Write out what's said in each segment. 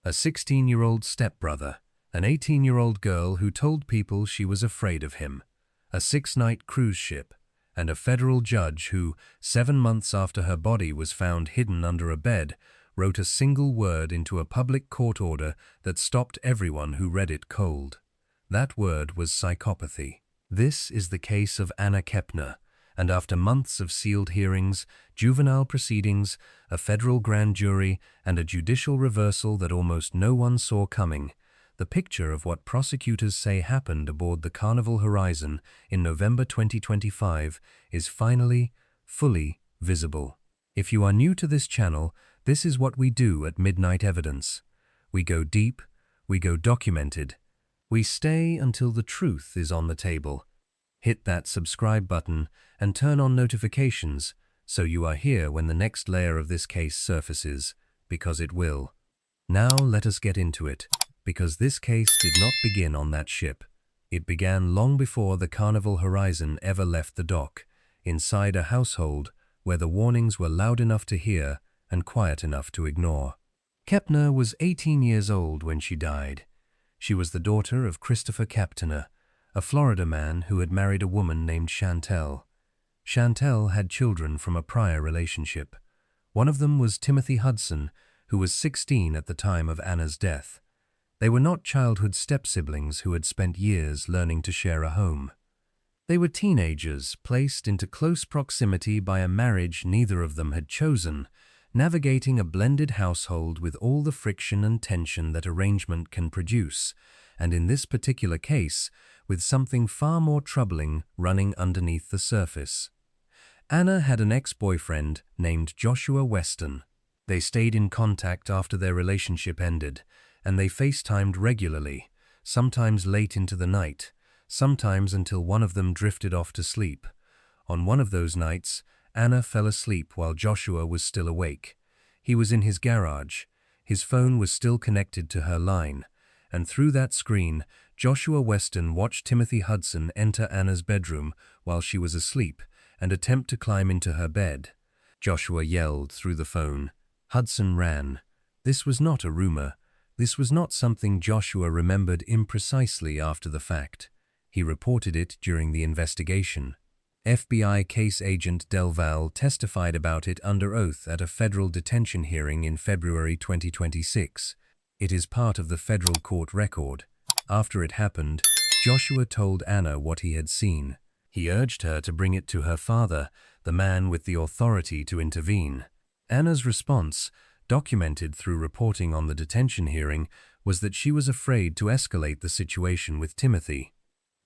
a 16-year-old stepbrother, an 18-year-old girl who told people she was afraid of him, a 6-night cruise ship, and a federal judge who, 7 months after her body was found hidden under a bed, wrote a single word into a public court order that stopped everyone who read it cold. That word was psychopathy. This is the case of Anna Kepner, and after months of sealed hearings, juvenile proceedings, a federal grand jury, and a judicial reversal that almost no one saw coming, the picture of what prosecutors say happened aboard the Carnival Horizon in November 2025 is finally, fully visible. If you are new to this channel, this is what we do at Midnight Evidence. We go deep, we go documented, we stay until the truth is on the table. Hit that subscribe button and turn on notifications so you are here when the next layer of this case surfaces, because it will. Now let us get into it, because this case did not begin on that ship. It began long before the Carnival Horizon ever left the dock, inside a household where the warnings were loud enough to hear and quiet enough to ignore. Kepner was 18 years old when she died. She was the daughter of Christopher Keaptainner, a Florida man who had married a woman named Shantel. Shantel had children from a prior relationship. One of them was Timothy Hudson, who was 16 at the time of Anna's death. They were not childhood stepsiblings who had spent years learning to share a home. They were teenagers placed into close proximity by a marriage neither of them had chosen, navigating a blended household with all the friction and tension that arrangement can produce, and in this particular case, with something far more troubling running underneath the surface. Anna had an ex-boyfriend named Joshua Weston. They stayed in contact after their relationship ended, and they FaceTimed regularly, sometimes late into the night, sometimes until one of them drifted off to sleep. On one of those nights, Anna fell asleep while Joshua was still awake. He was in his garage. His phone was still connected to her line, and through that screen, Joshua Weston watched Timothy Hudson enter Anna's bedroom while she was asleep and attempt to climb into her bed. Joshua yelled through the phone. Hudson ran. This was not a rumor. This was not something Joshua remembered imprecisely after the fact. He reported it during the investigation. FBI case agent Delval testified about it under oath at a federal detention hearing in February 2026. It is part of the federal court record. After it happened, Joshua told Anna what he had seen. He urged her to bring it to her father, the man with the authority to intervene. Anna's response, documented through reporting on the detention hearing, was that she was afraid to escalate the situation with Timothy.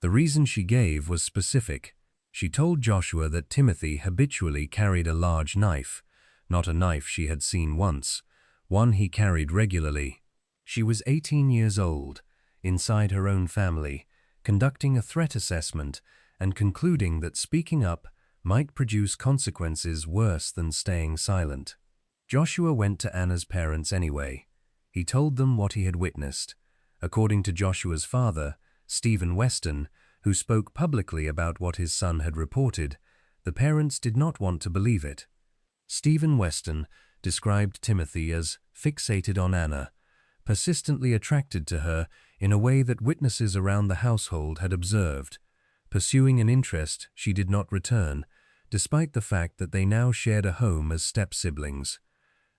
The reason she gave was specific. She told Joshua that Timothy habitually carried a large knife, not a knife she had seen once, one he carried regularly. She was 18 years old, inside her own family, conducting a threat assessment and concluding that speaking up might produce consequences worse than staying silent. Joshua went to Anna's parents anyway. He told them what he had witnessed. According to Joshua's father, Stephen Weston, who spoke publicly about what his son had reported, the parents did not want to believe it. Stephen Weston described Timothy as fixated on Anna, persistently attracted to her in a way that witnesses around the household had observed, pursuing an interest she did not return, despite the fact that they now shared a home as step-siblings.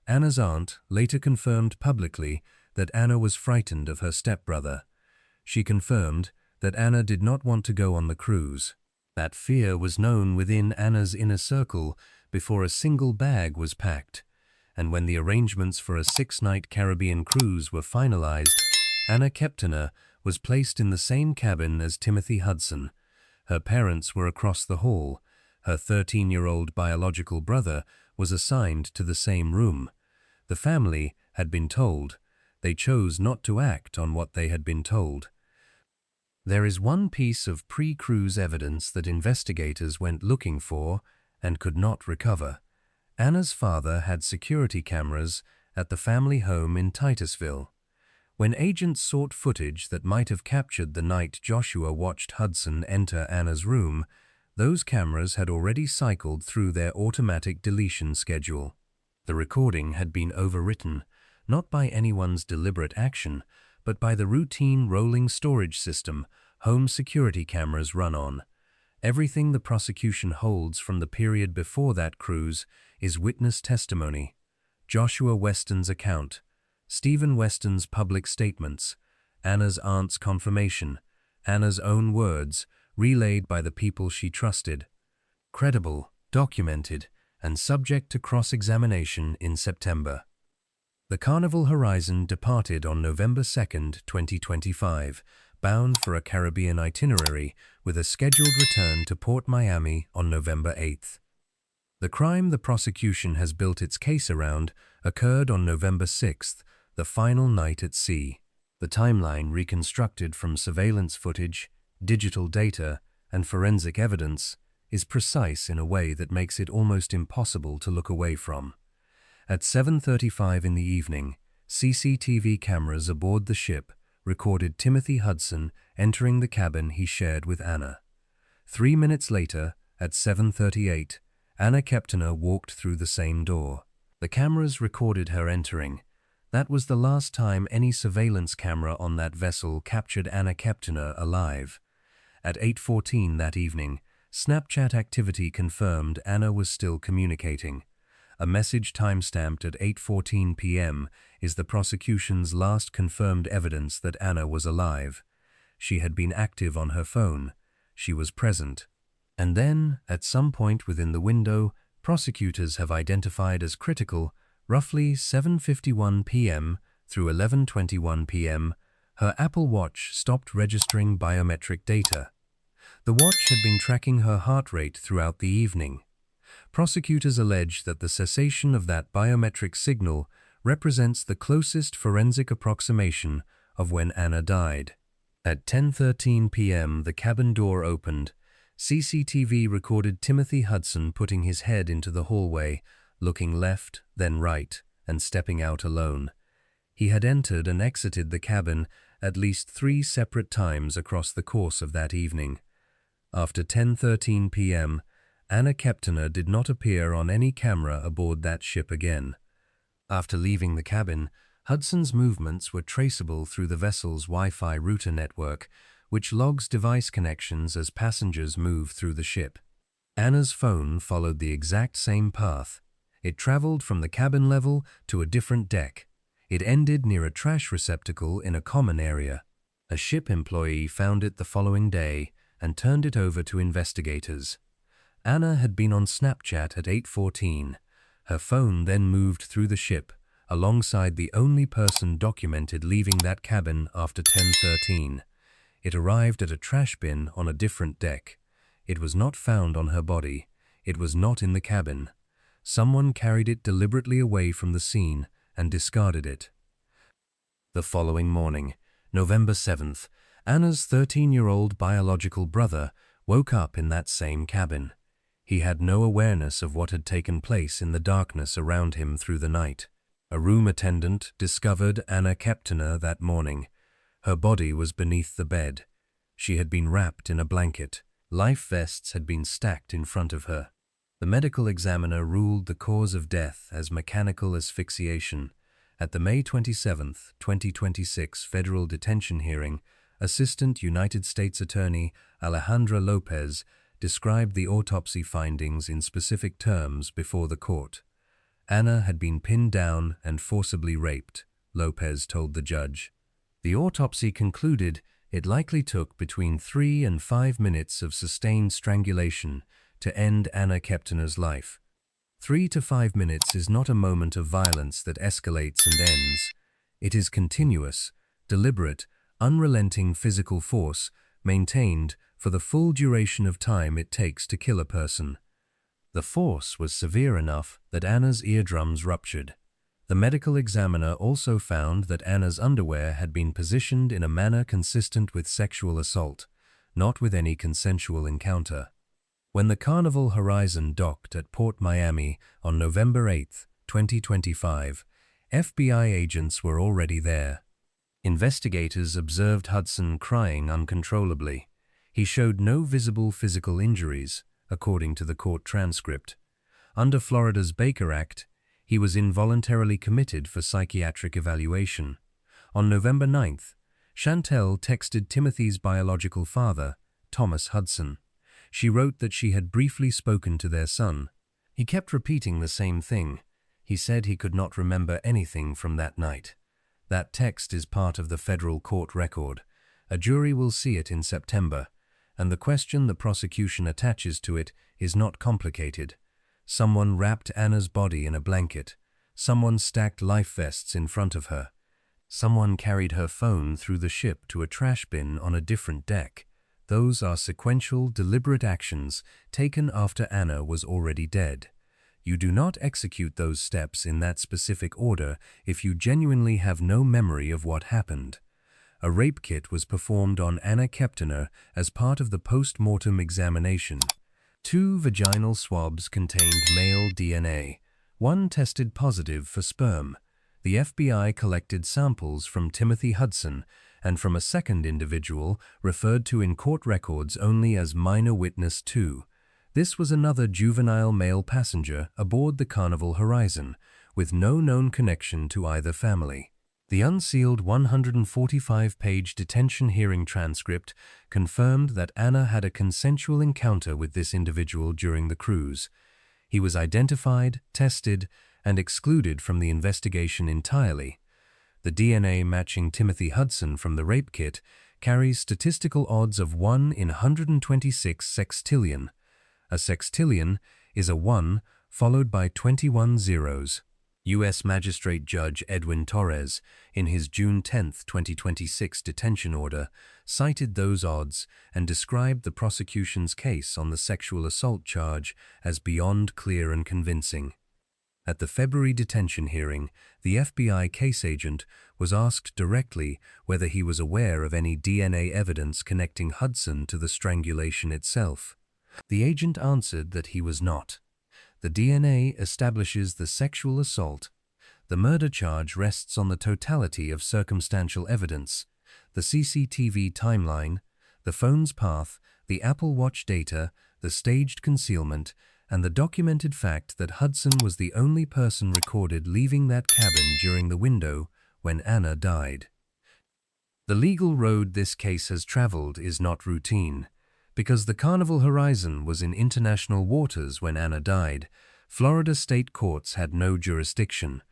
Anna's aunt later confirmed publicly that Anna was frightened of her stepbrother. She confirmed that Anna did not want to go on the cruise. That fear was known within Anna's inner circle before a single bag was packed, and when the arrangements for a 6-night Caribbean cruise were finalized, Anna Kepner was placed in the same cabin as Timothy Hudson. Her parents were across the hall. Her 13-year-old biological brother was assigned to the same room. The family had been told. They chose not to act on what they had been told. There is one piece of pre-cruise evidence that investigators went looking for and could not recover. Anna's father had security cameras at the family home in Titusville. When agents sought footage that might have captured the night Joshua watched Hudson enter Anna's room, those cameras had already cycled through their automatic deletion schedule. The recording had been overwritten, not by anyone's deliberate action, but by the routine rolling storage system home security cameras run on. Everything the prosecution holds from the period before that cruise is witness testimony. Joshua Weston's account, Stephen Weston's public statements, Anna's aunt's confirmation, Anna's own words, relayed by the people she trusted. Credible, documented, and subject to cross-examination in September. The Carnival Horizon departed on November 2, 2025, bound for a Caribbean itinerary with a scheduled return to Port Miami on November 8. The crime the prosecution has built its case around occurred on November 6, the final night at sea. The timeline, reconstructed from surveillance footage, digital data, and forensic evidence, is precise in a way that makes it almost impossible to look away from. At 7:35 in the evening, CCTV cameras aboard the ship recorded Timothy Hudson entering the cabin he shared with Anna. 3 minutes later, at 7:38, Anna Kepner walked through the same door. The cameras recorded her entering. That was the last time any surveillance camera on that vessel captured Anna Kepner alive. At 8:14 that evening, Snapchat activity confirmed Anna was still communicating. A message timestamped at 8:14 p.m. is the prosecution's last confirmed evidence that Anna was alive. She had been active on her phone. She was present. And then, at some point within the window, prosecutors have identified as critical, roughly 7:51 p.m. through 11:21 p.m., her Apple Watch stopped registering biometric data. The watch had been tracking her heart rate throughout the evening. Prosecutors allege that the cessation of that biometric signal represents the closest forensic approximation of when Anna died. At 10:13 p.m., the cabin door opened. CCTV recorded Timothy Hudson putting his head into the hallway, looking left, then right, and stepping out alone. He had entered and exited the cabin at least 3 separate times across the course of that evening. After 10:13 p.m., Anna Kepner did not appear on any camera aboard that ship again. After leaving the cabin, Hudson's movements were traceable through the vessel's Wi-Fi router network, which logs device connections as passengers move through the ship. Anna's phone followed the exact same path. It traveled from the cabin level to a different deck. It ended near a trash receptacle in a common area. A ship employee found it the following day and turned it over to investigators. Anna had been on Snapchat at 8:14. Her phone then moved through the ship, alongside the only person documented leaving that cabin after 10:13. It arrived at a trash bin on a different deck. It was not found on her body. It was not in the cabin. Someone carried it deliberately away from the scene and discarded it. The following morning, November 7th, Anna's 13-year-old biological brother woke up in that same cabin. He had no awareness of what had taken place in the darkness around him through the night. A room attendant discovered Anna Kepner that morning. Her body was beneath the bed. She had been wrapped in a blanket. Life vests had been stacked in front of her. The medical examiner ruled the cause of death as mechanical asphyxiation. At the May 27, 2026 federal detention hearing, Assistant United States Attorney Alejandra Lopez described the autopsy findings in specific terms before the court. Anna had been pinned down and forcibly raped, Lopez told the judge. The autopsy concluded it likely took between 3 and 5 minutes of sustained strangulation to end Anna Kepner's life. 3 to 5 minutes is not a moment of violence that escalates and ends. It is continuous, deliberate, unrelenting physical force maintained for the full duration of time it takes to kill a person. The force was severe enough that Anna's eardrums ruptured. The medical examiner also found that Anna's underwear had been positioned in a manner consistent with sexual assault, not with any consensual encounter. When the Carnival Horizon docked at Port Miami on November 8, 2025, FBI agents were already there. Investigators observed Hudson crying uncontrollably. He showed no visible physical injuries, according to the court transcript. Under Florida's Baker Act, He was involuntarily committed for psychiatric evaluation. On November 9th, Shantel texted Timothy's biological father, Thomas Hudson. She wrote that she had briefly spoken to their son. He kept repeating the same thing. He said he could not remember anything from that night. That text is part of the federal court record. A jury will see it in September, and the question the prosecution attaches to it is not complicated. Someone wrapped Anna's body in a blanket. Someone stacked life vests in front of her. Someone carried her phone through the ship to a trash bin on a different deck. Those are sequential, deliberate actions taken after Anna was already dead. You do not execute those steps in that specific order if you genuinely have no memory of what happened. A rape kit was performed on Anna Kepner as part of the post-mortem examination. 2 vaginal swabs contained male DNA. 1 tested positive for sperm. The FBI collected samples from Timothy Hudson and from a second individual referred to in court records only as Minor Witness 2. This was another juvenile male passenger aboard the Carnival Horizon, with no known connection to either family. The unsealed 145-page detention hearing transcript confirmed that Anna had a consensual encounter with this individual during the cruise. He was identified, tested, and excluded from the investigation entirely. The DNA matching Timothy Hudson from the rape kit carries statistical odds of 1 in 126 sextillion. A sextillion is a 1 followed by 21 zeros. U.S. Magistrate Judge Edwin Torres, in his June 10, 2026 detention order, cited those odds and described the prosecution's case on the sexual assault charge as beyond clear and convincing. At the February detention hearing, the FBI case agent was asked directly whether he was aware of any DNA evidence connecting Hudson to the strangulation itself. The agent answered that he was not. The DNA establishes the sexual assault. The murder charge rests on the totality of circumstantial evidence, the CCTV timeline, the phone's path, the Apple Watch data, the staged concealment, and the documented fact that Hudson was the only person recorded leaving that cabin during the window when Anna died. The legal road this case has traveled is not routine. Because the Carnival Horizon was in international waters when Anna died, Florida state courts had no jurisdiction.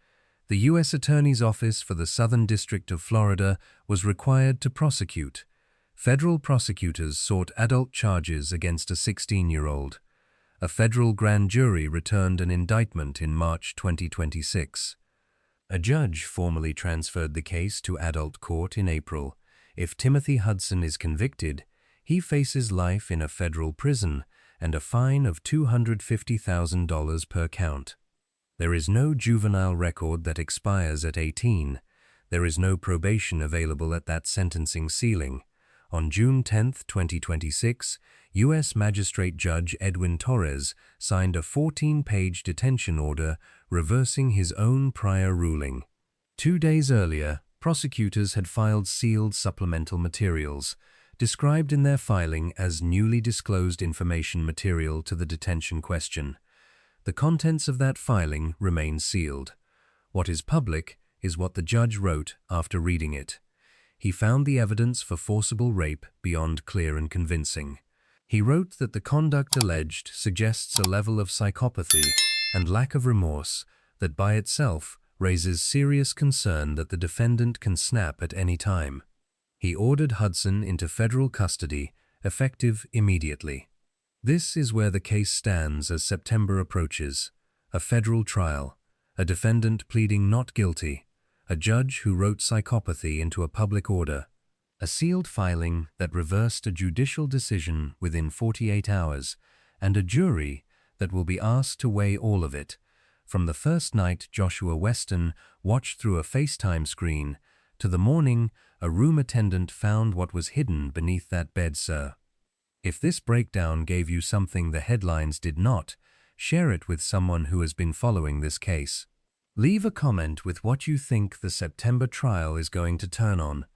The U.S. Attorney's Office for the Southern District of Florida was required to prosecute. Federal prosecutors sought adult charges against a 16-year-old. A federal grand jury returned an indictment in March 2026. A judge formally transferred the case to adult court in April. If Timothy Hudson is convicted, he faces life in a federal prison and a fine of $250,000 per count. There is no juvenile record that expires at 18. There is no probation available at that sentencing ceiling. On June 10, 2026, U.S. Magistrate Judge Edwin Torres signed a 14-page detention order reversing his own prior ruling. 2 days earlier, prosecutors had filed sealed supplemental materials, described in their filing as newly disclosed information material to the detention question. The contents of that filing remain sealed. What is public is what the judge wrote after reading it. He found the evidence for forcible rape beyond clear and convincing. He wrote that the conduct alleged suggests a level of psychopathy and lack of remorse that by itself raises serious concern that the defendant can snap at any time. He ordered Hudson into federal custody, effective immediately. This is where the case stands as September approaches. A federal trial, a defendant pleading not guilty, a judge who wrote psychopathy into a public order, a sealed filing that reversed a judicial decision within 48 hours, and a jury that will be asked to weigh all of it, from the first night Joshua Weston watched through a FaceTime screen to the morning a room attendant found what was hidden beneath that bed, sir. If this breakdown gave you something the headlines did not, share it with someone who has been following this case. Leave a comment with what you think the September trial is going to turn on,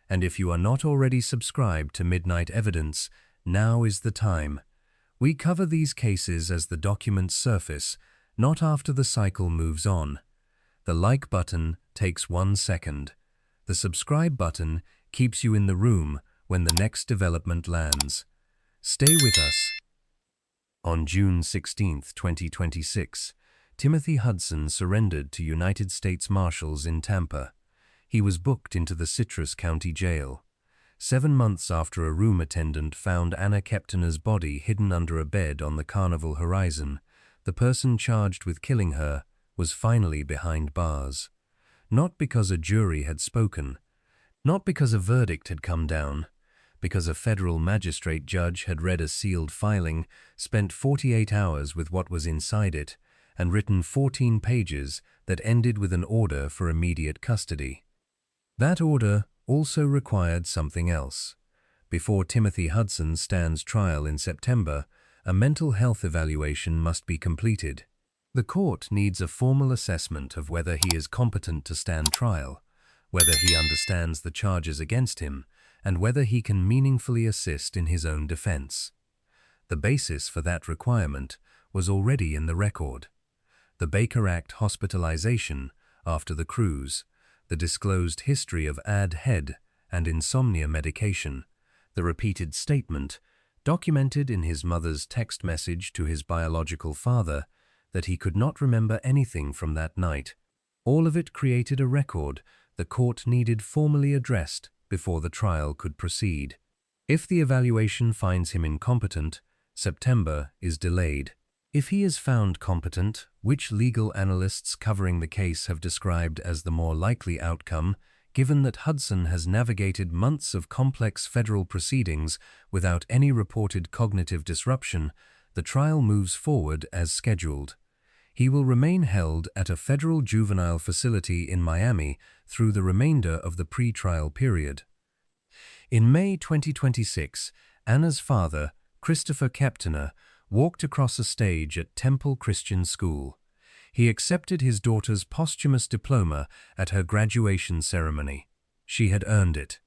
and if you are not already subscribed to Midnight Evidence, now is the time. We cover these cases as the documents surface, not after the cycle moves on. The like button takes 1 second. The subscribe button keeps you in the room when the next development lands. Stay with us. On June 16, 2026, Timothy Hudson surrendered to United States Marshals in Tampa. He was booked into the Citrus County Jail. 7 months after a room attendant found Anna Kepner's body hidden under a bed on the Carnival Horizon, the person charged with killing her was finally behind bars. Not because a jury had spoken, not because a verdict had come down, because a federal magistrate judge had read a sealed filing, spent 48 hours with what was inside it, and written 14 pages that ended with an order for immediate custody. That order also required something else. Before Timothy Hudson stands trial in September, a mental health evaluation must be completed. The court needs a formal assessment of whether he is competent to stand trial, whether he understands the charges against him, and whether he can meaningfully assist in his own defense. The basis for that requirement was already in the record. The Baker Act hospitalization after the cruise, the disclosed history of head and insomnia medication, the repeated statement, documented in his mother's text message to his biological father, that he could not remember anything from that night. All of it created a record the court needed formally addressed before the trial could proceed. If the evaluation finds him incompetent, September is delayed. If he is found competent, which legal analysts covering the case have described as the more likely outcome, given that Hudson has navigated months of complex federal proceedings without any reported cognitive disruption, the trial moves forward as scheduled. He will remain held at a federal juvenile facility in Miami through the remainder of the pre-trial period. In May 2026, Anna's father, Christopher Keaptainner, walked across a stage at Temple Christian School. He accepted his daughter's posthumous diploma at her graduation ceremony. She had earned it.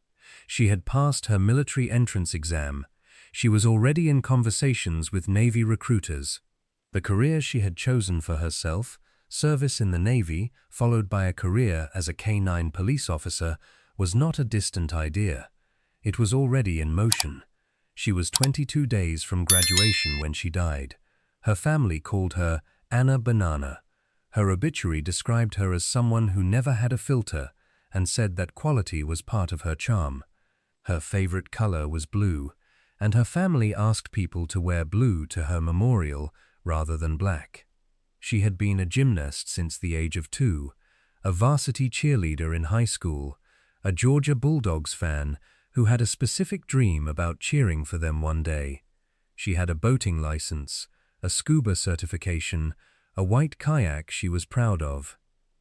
She had passed her military entrance exam. She was already in conversations with Navy recruiters. The career she had chosen for herself, service in the Navy, followed by a career as a K-9 police officer, was not a distant idea. It was already in motion. She was 22 days from graduation when she died. Her family called her Anna Banana. Her obituary described her as someone who never had a filter and said that quality was part of her charm. Her favorite color was blue, and her family asked people to wear blue to her memorial rather than black. She had been a gymnast since the age of 2, a varsity cheerleader in high school, a Georgia Bulldogs fan who had a specific dream about cheering for them one day. She had a boating license, a scuba certification, a white kayak she was proud of.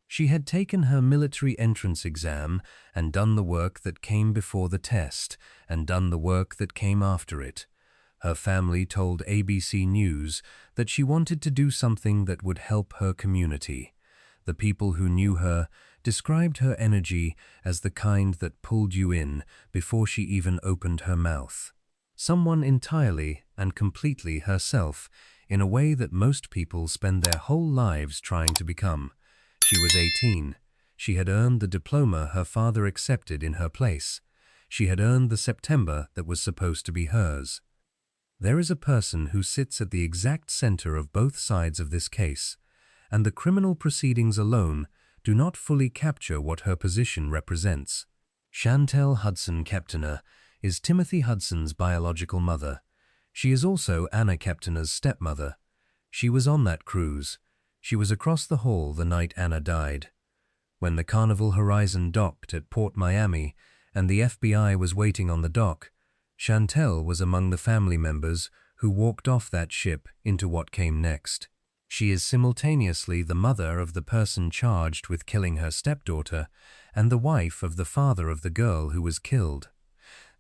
She had taken her military entrance exam and done the work that came before the test and done the work that came after it. Her family told ABC News that she wanted to do something that would help her community. The people who knew her described her energy as the kind that pulled you in before she even opened her mouth. Someone entirely and completely herself, in a way that most people spend their whole lives trying to become. She was 18. She had earned the diploma her father accepted in her place. She had earned the September that was supposed to be hers. There is a person who sits at the exact center of both sides of this case, and the criminal proceedings alone do not fully capture what her position represents. Shantel Hudson Keaptainner is Timothy Hudson's biological mother. She is also Anna Kepner's stepmother. She was on that cruise. She was across the hall the night Anna died. When the Carnival Horizon docked at Port Miami and the FBI was waiting on the dock, Shantel was among the family members who walked off that ship into what came next. She is simultaneously the mother of the person charged with killing her stepdaughter and the wife of the father of the girl who was killed.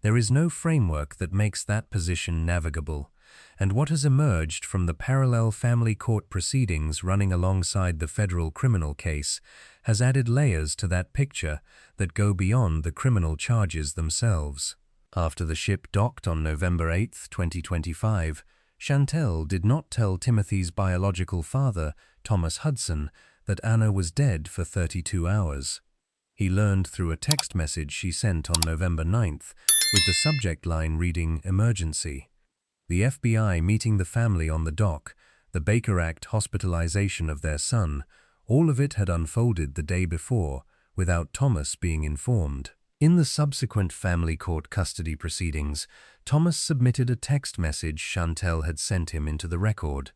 There is no framework that makes that position navigable, and what has emerged from the parallel family court proceedings running alongside the federal criminal case has added layers to that picture that go beyond the criminal charges themselves. After the ship docked on November 8, 2025, Shantel did not tell Timothy's biological father Thomas Hudson, that Anna was dead for 32 hours. He learned through a text message she sent on November 9th, with the subject line reading "Emergency." The FBI meeting the family on the dock, the Baker Act hospitalization of their son, all of it had unfolded the day before, without Thomas being informed. In the subsequent family court custody proceedings, Thomas submitted a text message Shantel had sent him into the record.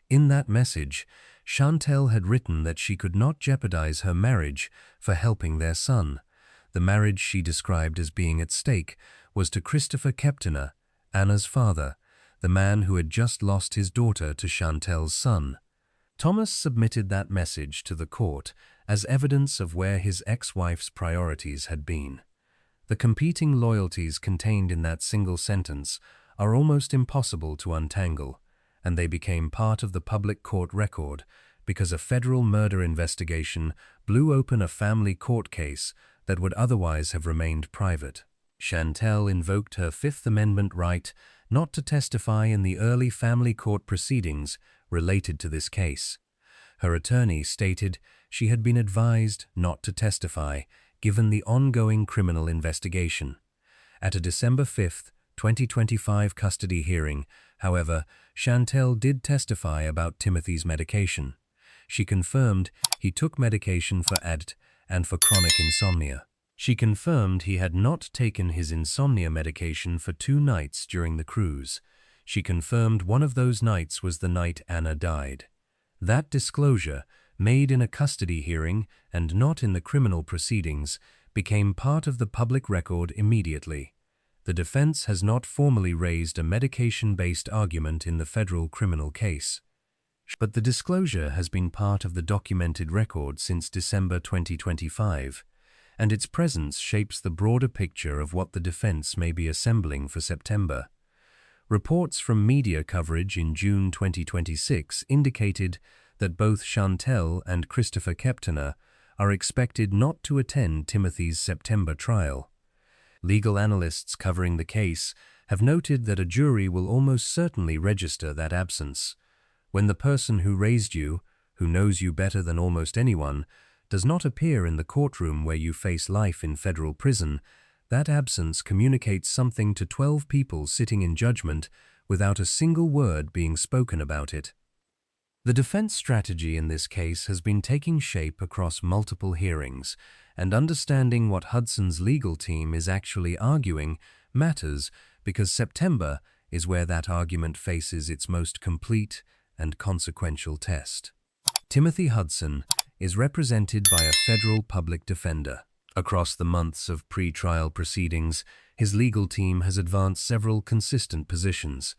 In that message, Shantel had written that she could not jeopardize her marriage for helping their son. The marriage she described as being at stake was to Christopher Keaptainner, Anna's father, the man who had just lost his daughter to Shantel's son. Thomas submitted that message to the court as evidence of where his ex-wife's priorities had been. The competing loyalties contained in that single sentence are almost impossible to untangle, and they became part of the public court record because a federal murder investigation blew open a family court case that would otherwise have remained private. Shantel invoked her Fifth Amendment right not to testify in the early family court proceedings related to this case. Her attorney stated she had been advised not to testify given the ongoing criminal investigation. At a December 5, 2025 custody hearing, however, Shantel did testify about Timothy's medication. She confirmed he took medication for ADD and for chronic insomnia. She confirmed he had not taken his insomnia medication for 2 nights during the cruise. She confirmed one of those nights was the night Anna died. That disclosure, made in a custody hearing and not in the criminal proceedings, became part of the public record immediately. The defense has not formally raised a medication-based argument in the federal criminal case, but the disclosure has been part of the documented record since December 2025, and its presence shapes the broader picture of what the defense may be assembling for September. Reports from media coverage in June 2026 indicated that both Shantel and Christopher Keaptainner are expected not to attend Timothy's September trial. Legal analysts covering the case have noted that a jury will almost certainly register that absence. When the person who raised you, who knows you better than almost anyone, does not appear in the courtroom where you face life in federal prison, that absence communicates something to 12 people sitting in judgment without a single word being spoken about it. The defense strategy in this case has been taking shape across multiple hearings, and understanding what Hudson's legal team is actually arguing matters because September is where that argument faces its most complete and consequential test. Timothy Hudson is represented by a federal public defender. Across the months of pre-trial proceedings, his legal team has advanced several consistent positions.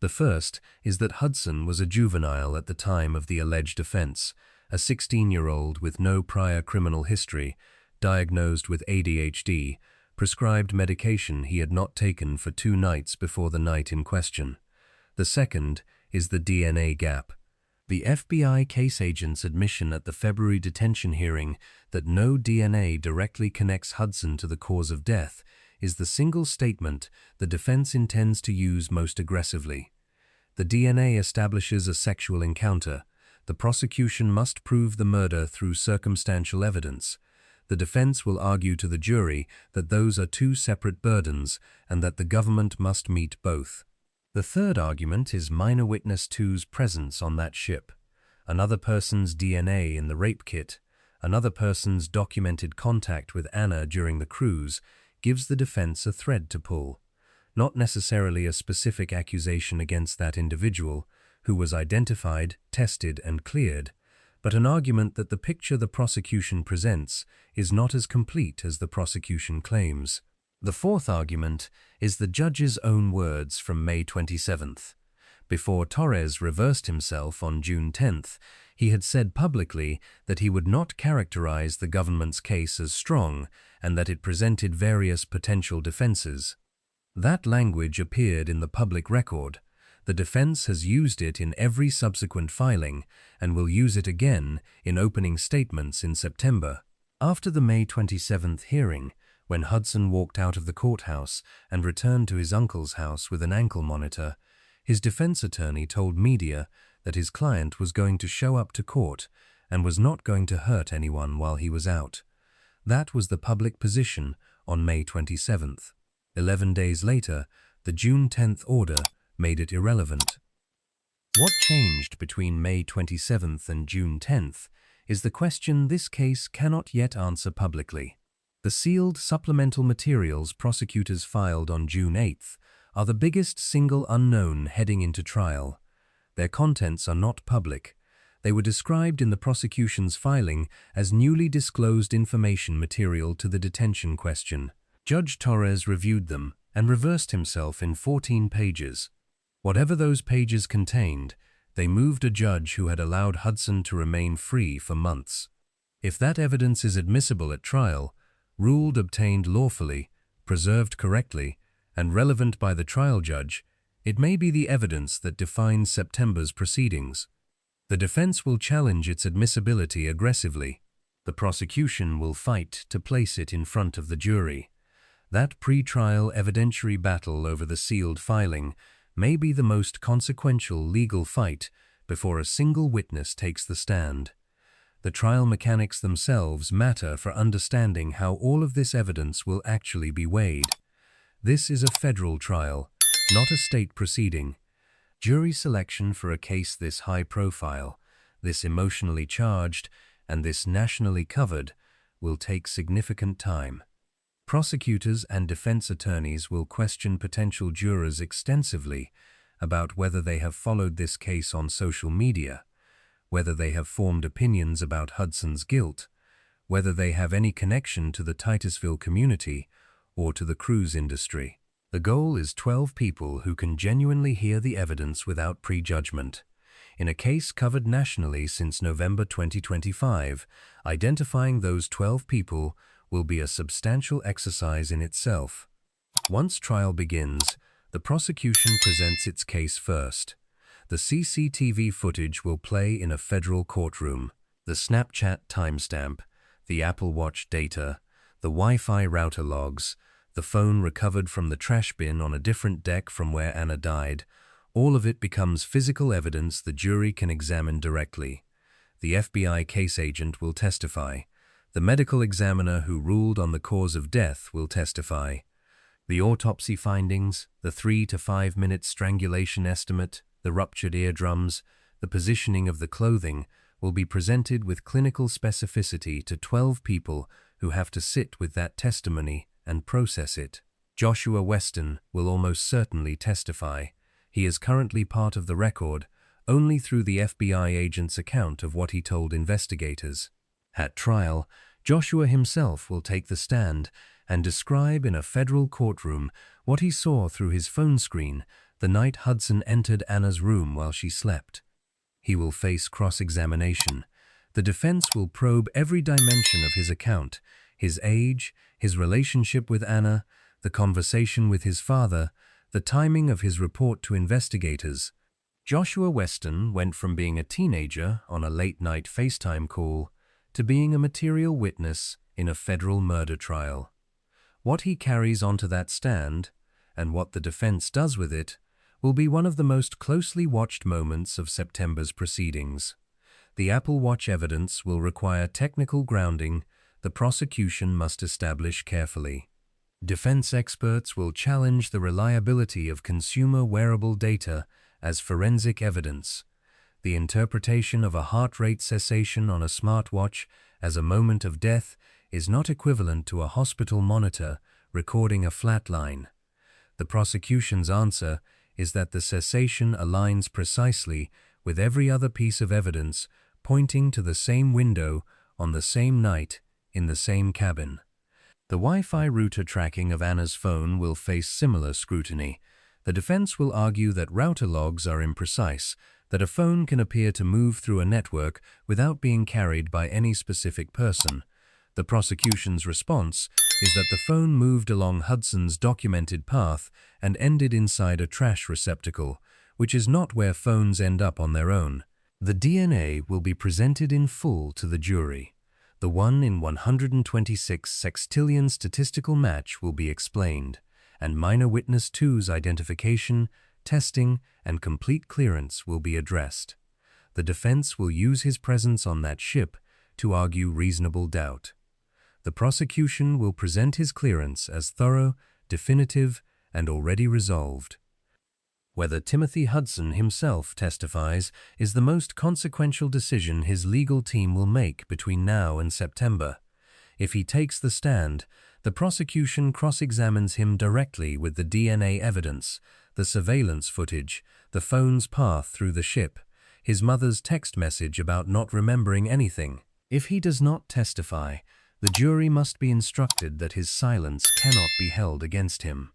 The first is that Hudson was a juvenile at the time of the alleged offense, a 16-year-old with no prior criminal history, diagnosed with ADHD, prescribed medication he had not taken for 2 nights before the night in question. The second is the DNA gap. The FBI case agent's admission at the February detention hearing that no DNA directly connects Hudson to the cause of death is the single statement the defense intends to use most aggressively. The DNA establishes a sexual encounter. The prosecution must prove the murder through circumstantial evidence. The defense will argue to the jury that those are 2 separate burdens and that the government must meet both. The third argument is minor witness 2's presence on that ship. Another person's DNA in the rape kit, another person's documented contact with Anna during the cruise gives the defense a thread to pull. Not necessarily a specific accusation against that individual, who was identified, tested, and cleared, but an argument that the picture the prosecution presents is not as complete as the prosecution claims. The fourth argument is the judge's own words from May 27th. Before Torres reversed himself on June 10th, he had said publicly that he would not characterize the government's case as strong and that it presented various potential defenses. That language appeared in the public record. The defense has used it in every subsequent filing and will use it again in opening statements in September. After the May 27th hearing, when Hudson walked out of the courthouse and returned to his uncle's house with an ankle monitor, his defense attorney told media that his client was going to show up to court and was not going to hurt anyone while he was out. That was the public position on May 27th. 11 days later, the June 10th order made it irrelevant. What changed between May 27th and June 10th is the question this case cannot yet answer publicly. The sealed supplemental materials prosecutors filed on June 8th are the biggest single unknown heading into trial. Their contents are not public. They were described in the prosecution's filing as newly disclosed information material to the detention question. Judge Torres reviewed them and reversed himself in 14 pages. Whatever those pages contained, they moved a judge who had allowed Hudson to remain free for months. If that evidence is admissible at trial, ruled obtained lawfully, preserved correctly, and relevant by the trial judge, it may be the evidence that defines September's proceedings. The defense will challenge its admissibility aggressively. The prosecution will fight to place it in front of the jury. That pre-trial evidentiary battle over the sealed filing may be the most consequential legal fight before a single witness takes the stand. The trial mechanics themselves matter for understanding how all of this evidence will actually be weighed. This is a federal trial, not a state proceeding. Jury selection for a case this high profile, this emotionally charged, and this nationally covered will take significant time. Prosecutors and defense attorneys will question potential jurors extensively about whether they have followed this case on social media, whether they have formed opinions about Hudson's guilt, whether they have any connection to the Titusville community or to the cruise industry. The goal is 12 people who can genuinely hear the evidence without prejudgment. In a case covered nationally since November 2025, identifying those 12 people will be a substantial exercise in itself. Once trial begins, the prosecution presents its case first. The CCTV footage will play in a federal courtroom. The Snapchat timestamp, the Apple Watch data, the Wi-Fi router logs, the phone recovered from the trash bin on a different deck from where Anna died, all of it becomes physical evidence the jury can examine directly. The FBI case agent will testify. The medical examiner who ruled on the cause of death will testify. The autopsy findings, the 3 to 5 minute strangulation estimate, the ruptured eardrums, the positioning of the clothing will be presented with clinical specificity to 12 people who have to sit with that testimony and process it. Joshua Weston will almost certainly testify. He is currently part of the record only through the FBI agent's account of what he told investigators. At trial, Joshua himself will take the stand and describe in a federal courtroom what he saw through his phone screen the night Hudson entered Anna's room while she slept. He will face cross-examination. The defense will probe every dimension of his account: his age, his relationship with Anna, the conversation with his father, the timing of his report to investigators. Joshua Weston went from being a teenager on a late-night FaceTime call to being a material witness in a federal murder trial. What he carries onto that stand, and what the defense does with it, will be one of the most closely watched moments of September's proceedings. The Apple Watch evidence will require technical grounding the prosecution must establish carefully. Defense experts will challenge the reliability of consumer wearable data as forensic evidence. The interpretation of a heart rate cessation on a smartwatch as a moment of death is not equivalent to a hospital monitor recording a flatline. The prosecution's answer is that the cessation aligns precisely with every other piece of evidence pointing to the same window on the same night in the same cabin. The Wi-Fi router tracking of Anna's phone will face similar scrutiny. The defense will argue that router logs are imprecise, that a phone can appear to move through a network without being carried by any specific person. The prosecution's response is that the phone moved along Hudson's documented path and ended inside a trash receptacle, which is not where phones end up on their own. The DNA will be presented in full to the jury. The 1 in 126 Sextillion statistical match will be explained, and minor witness 2's identification, testing, and complete clearance will be addressed. the defense will use his presence on that ship to argue reasonable doubt. The prosecution will present his clearance as thorough, definitive, and already resolved. Whether Timothy Hudson himself testifies is the most consequential decision his legal team will make between now and September. If he takes the stand, the prosecution cross-examines him directly with the DNA evidence, the surveillance footage, the phone's path through the ship, his mother's text message about not remembering anything. If he does not testify, the jury must be instructed that his silence cannot be held against him.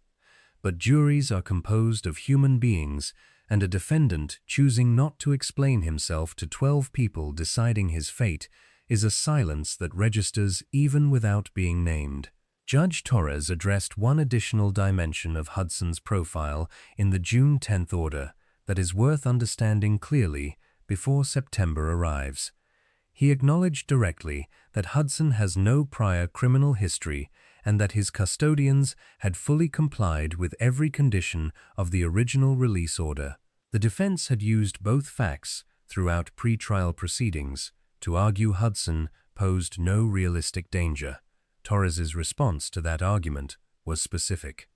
But juries are composed of human beings, and a defendant choosing not to explain himself to 12 people deciding his fate is a silence that registers even without being named. Judge Torres addressed one additional dimension of Hudson's profile in the June 10th order that is worth understanding clearly before September arrives. He acknowledged directly that Hudson has no prior criminal history and that his custodians had fully complied with every condition of the original release order. The defense had used both facts throughout pre-trial proceedings to argue Hudson posed no realistic danger. Torres's response to that argument was specific.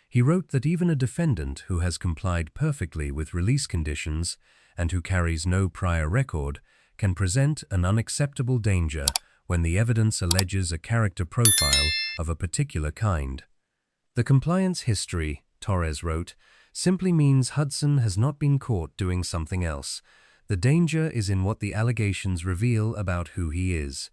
He wrote that even a defendant who has complied perfectly with release conditions and who carries no prior record can present an unacceptable danger when the evidence alleges a character profile of a particular kind. The compliance history, Torres wrote, simply means Hudson has not been caught doing something else. The danger is in what the allegations reveal about who he is.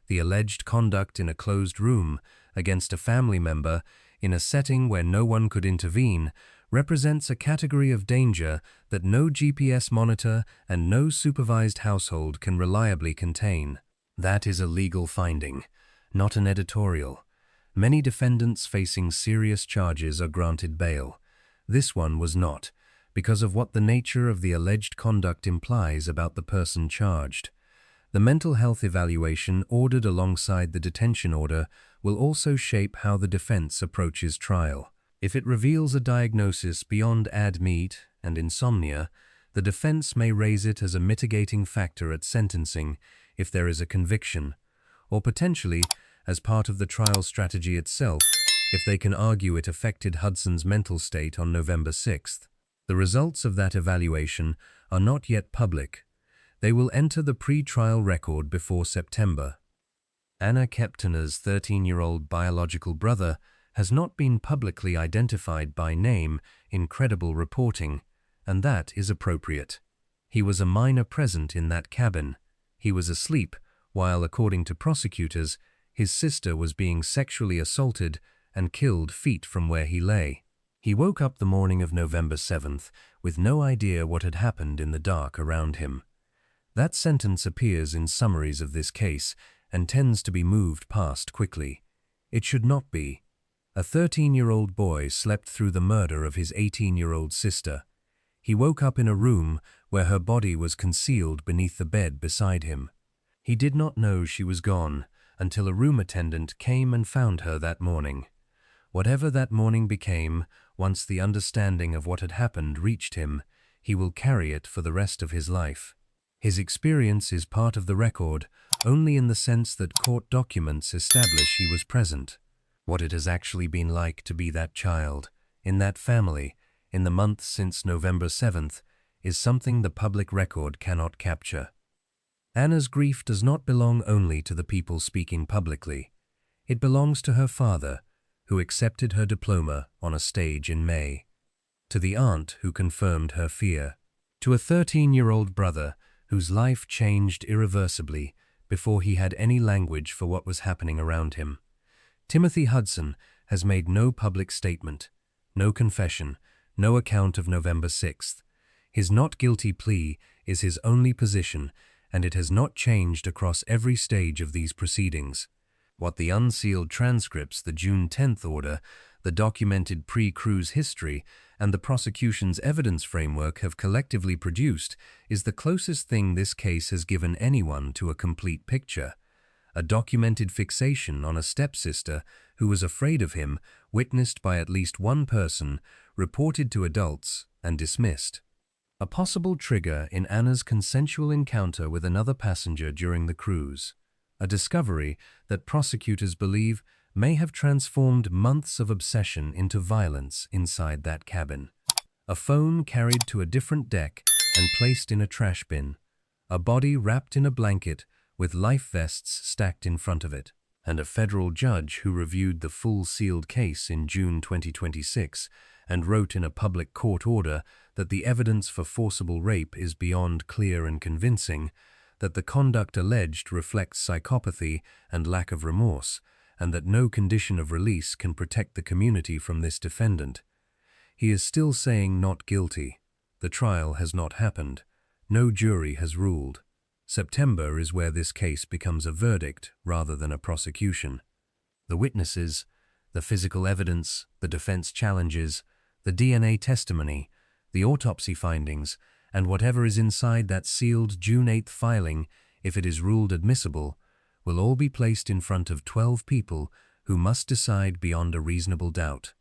The alleged conduct in a closed room against a family member in a setting where no one could intervene represents a category of danger that no GPS monitor and no supervised household can reliably contain. That is a legal finding, not an editorial. Many defendants facing serious charges are granted bail. This one was not, because of what the nature of the alleged conduct implies about the person charged. The mental health evaluation ordered alongside the detention order will also shape how the defense approaches trial. If it reveals a diagnosis beyond admeat and insomnia, the defense may raise it as a mitigating factor at sentencing if there is a conviction, or potentially as part of the trial strategy itself if they can argue it affected Hudson's mental state on November 6th. The results of that evaluation are not yet public. They will enter the pre-trial record before September. Anna Kepner's 13-year-old biological brother has not been publicly identified by name in credible reporting, and that is appropriate. He was a minor present in that cabin. He was asleep while, according to prosecutors, his sister was being sexually assaulted and killed feet from where he lay. He woke up the morning of November 7th with no idea what had happened in the dark around him. That sentence appears in summaries of this case and tends to be moved past quickly. It should not be. A 13-year-old boy slept through the murder of his 18-year-old sister. He woke up in a room where her body was concealed beneath the bed beside him. He did not know she was gone until a room attendant came and found her that morning. Whatever that morning became, once the understanding of what had happened reached him, he will carry it for the rest of his life. His experience is part of the record only in the sense that court documents establish he was present. What it has actually been like to be that child, in that family, in the months since November 7th, is something the public record cannot capture. Anna's grief does not belong only to the people speaking publicly. It belongs to her father, who accepted her diploma on a stage in May, to the aunt who confirmed her fear, to a 13-year-old brother whose life changed irreversibly before he had any language for what was happening around him. Timothy Hudson has made no public statement, no confession, no account of November 6th. His not guilty plea is his only position, and it has not changed across every stage of these proceedings. What the unsealed transcripts, the June 10th order, the documented pre-cruise history, and the prosecution's evidence framework have collectively produced is the closest thing this case has given anyone to a complete picture. A documented fixation on a stepsister who was afraid of him, witnessed by at least one person, reported to adults, and dismissed. A possible trigger in Anna's consensual encounter with another passenger during the cruise. A discovery that prosecutors believe may have transformed months of obsession into violence inside that cabin. A phone carried to a different deck and placed in a trash bin. A body wrapped in a blanket with life vests stacked in front of it. And a federal judge who reviewed the full sealed case in June 2026 and wrote in a public court order that the evidence for forcible rape is beyond clear and convincing, that the conduct alleged reflects psychopathy and lack of remorse, and that no condition of release can protect the community from this defendant. He is still saying not guilty. The trial has not happened. No jury has ruled. September is where this case becomes a verdict rather than a prosecution. The witnesses, the physical evidence, the defense challenges, the DNA testimony, the autopsy findings, and whatever is inside that sealed June 8th filing, if it is ruled admissible, will all be placed in front of 12 people who must decide beyond a reasonable doubt.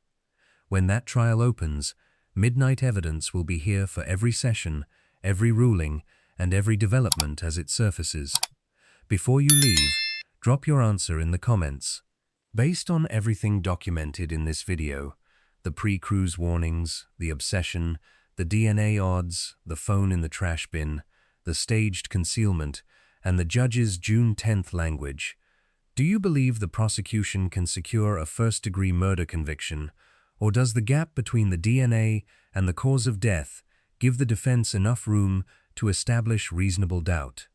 When that trial opens, midnight evidence will be here for every session, every ruling, and every development as it surfaces. Before you leave, drop your answer in the comments. Based on everything documented in this video, the pre-cruise warnings, the obsession, the DNA odds, the phone in the trash bin, the staged concealment, and the judge's June 10th language, do you believe the prosecution can secure a first-degree murder conviction, or does the gap between the DNA and the cause of death give the defense enough room to establish reasonable doubt?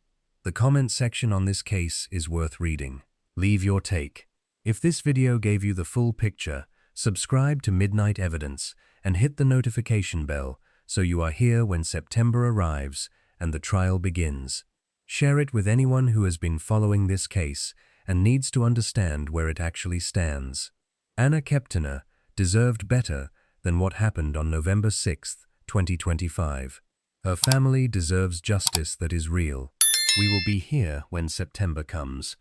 The comment section on this case is worth reading. Leave your take. If this video gave you the full picture, subscribe to Midnight Evidence and hit the notification bell so you are here when September arrives and the trial begins. Share it with anyone who has been following this case and needs to understand where it actually stands. Anna Kepner deserved better than what happened on November 6, 2025. Her family deserves justice that is real. We will be here when September comes.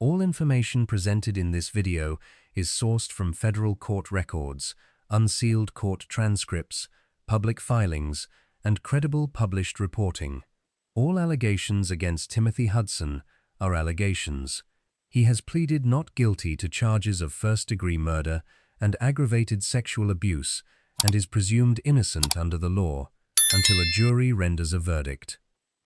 All information presented in this video is sourced from federal court records, unsealed court transcripts, public filings, and credible published reporting. All allegations against Timothy Hudson are allegations. He has pleaded not guilty to charges of first-degree murder and aggravated sexual abuse and is presumed innocent under the law until a jury renders a verdict.